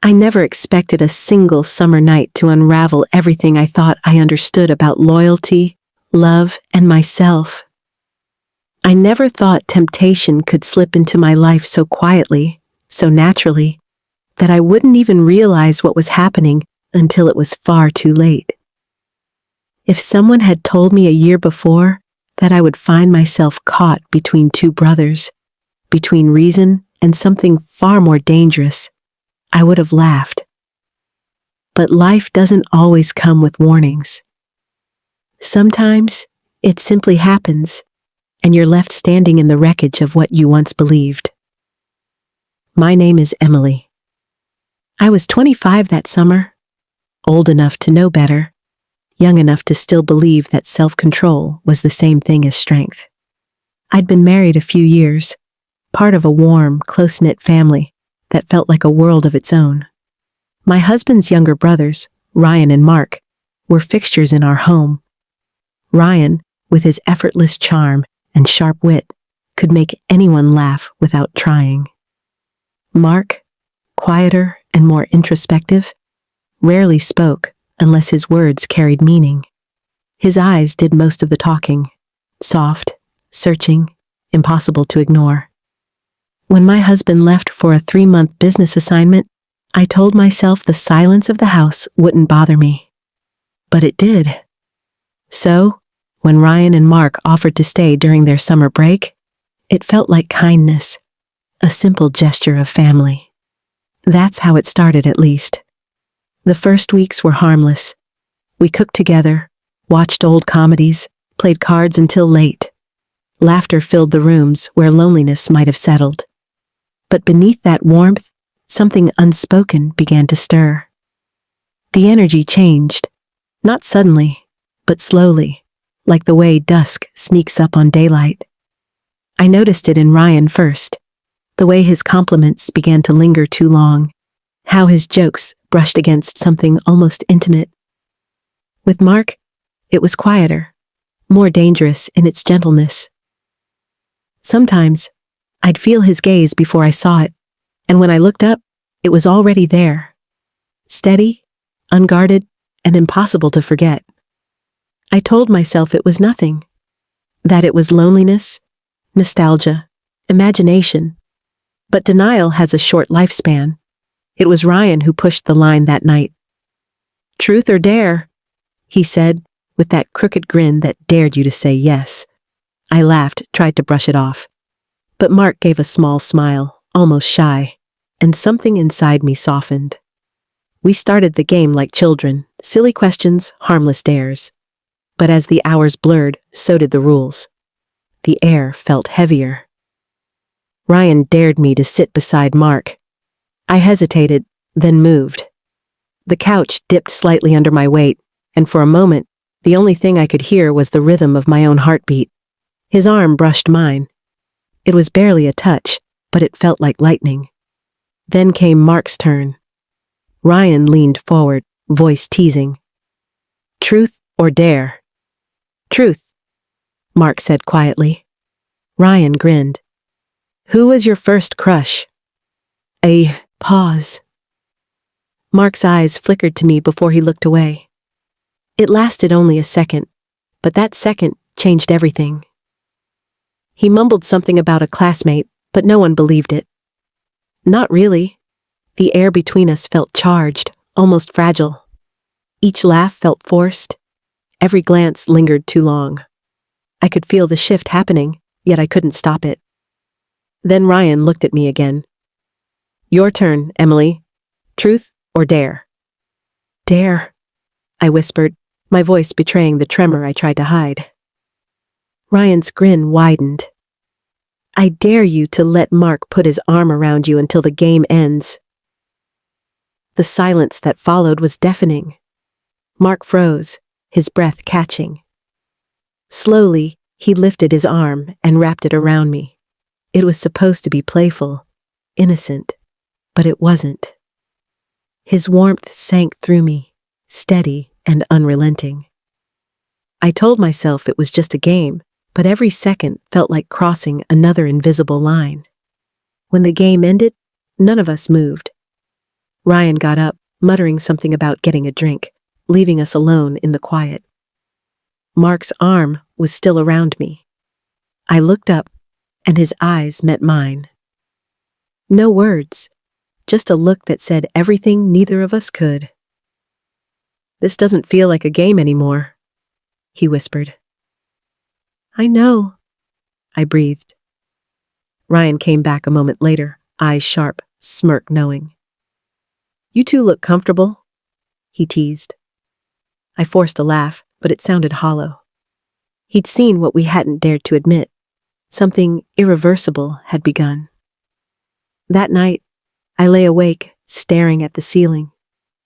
I never expected a single summer night to unravel everything I thought I understood about loyalty, love, and myself. I never thought temptation could slip into my life so quietly, so naturally, that I wouldn't even realize what was happening until it was far too late. If someone had told me a year before that I would find myself caught between two brothers, between reason and something far more dangerous, I would have laughed. But life doesn't always come with warnings. Sometimes it simply happens, and you're left standing in the wreckage of what you once believed. My name is Emily. I was 25 that summer, old enough to know better, young enough to still believe that self-control was the same thing as strength. I'd been married a few years, part of a warm, close-knit family that felt like a world of its own. My husband's younger brothers, Ryan and Mark, were fixtures in our home. Ryan, with his effortless charm and sharp wit, could make anyone laugh without trying. Mark, quieter and more introspective, rarely spoke unless his words carried meaning. His eyes did most of the talking, soft, searching, impossible to ignore. When my husband left for a 3-month business assignment, I told myself the silence of the house wouldn't bother me. But it did. So, when Ryan and Mark offered to stay during their summer break, it felt like kindness, a simple gesture of family. That's how it started, at least. The first weeks were harmless. We cooked together, watched old comedies, played cards until late. Laughter filled the rooms where loneliness might have settled. But beneath that warmth, something unspoken began to stir. The energy changed, not suddenly, but slowly, like the way dusk sneaks up on daylight. I noticed it in Ryan first, the way his compliments began to linger too long, how his jokes brushed against something almost intimate. With Mark, it was quieter, more dangerous in its gentleness. Sometimes, I'd feel his gaze before I saw it, and when I looked up, it was already there. Steady, unguarded, and impossible to forget. I told myself it was nothing, that it was loneliness, nostalgia, imagination. But denial has a short lifespan. It was Ryan who pushed the line that night. "Truth or dare?" he said, with that crooked grin that dared you to say yes. I laughed, tried to brush it off. But Mark gave a small smile, almost shy, and something inside me softened. We started the game like children, silly questions, harmless dares. But as the hours blurred, so did the rules. The air felt heavier. Ryan dared me to sit beside Mark. I hesitated, then moved. The couch dipped slightly under my weight, and for a moment, the only thing I could hear was the rhythm of my own heartbeat. His arm brushed mine. It was barely a touch, but it felt like lightning. Then came Mark's turn. Ryan leaned forward, voice teasing. "Truth or dare?" "Truth," Mark said quietly. Ryan grinned. "Who was your first crush?" A pause. Mark's eyes flickered to me before he looked away. It lasted only a second, but that second changed everything. He mumbled something about a classmate, but no one believed it. Not really. The air between us felt charged, almost fragile. Each laugh felt forced. Every glance lingered too long. I could feel the shift happening, yet I couldn't stop it. Then Ryan looked at me again. "Your turn, Emily. Truth or dare?" "Dare," I whispered, my voice betraying the tremor I tried to hide. Ryan's grin widened. "I dare you to let Mark put his arm around you until the game ends." The silence that followed was deafening. Mark froze, his breath catching. Slowly, he lifted his arm and wrapped it around me. It was supposed to be playful, innocent, but it wasn't. His warmth sank through me, steady and unrelenting. I told myself it was just a game, but every second felt like crossing another invisible line. When the game ended, none of us moved. Ryan got up, muttering something about getting a drink, leaving us alone in the quiet. Mark's arm was still around me. I looked up, and his eyes met mine. No words, just a look that said everything neither of us could. "This doesn't feel like a game anymore," he whispered. "I know," I breathed. Ryan came back a moment later, eyes sharp, smirk knowing. "You two look comfortable," he teased. I forced a laugh, but it sounded hollow. He'd seen what we hadn't dared to admit. Something irreversible had begun. That night, I lay awake, staring at the ceiling,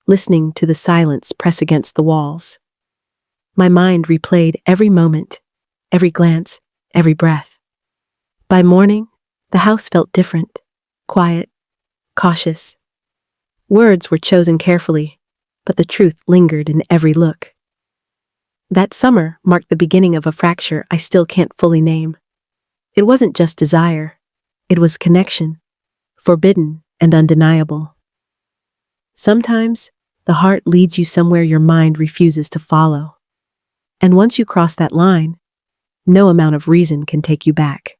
listening to the silence press against the walls. My mind replayed every moment, every glance, every breath. By morning, the house felt different, quiet, cautious. Words were chosen carefully, but the truth lingered in every look. That summer marked the beginning of a fracture I still can't fully name. It wasn't just desire, it was connection, forbidden and undeniable. Sometimes, the heart leads you somewhere your mind refuses to follow. And once you cross that line, no amount of reason can take you back.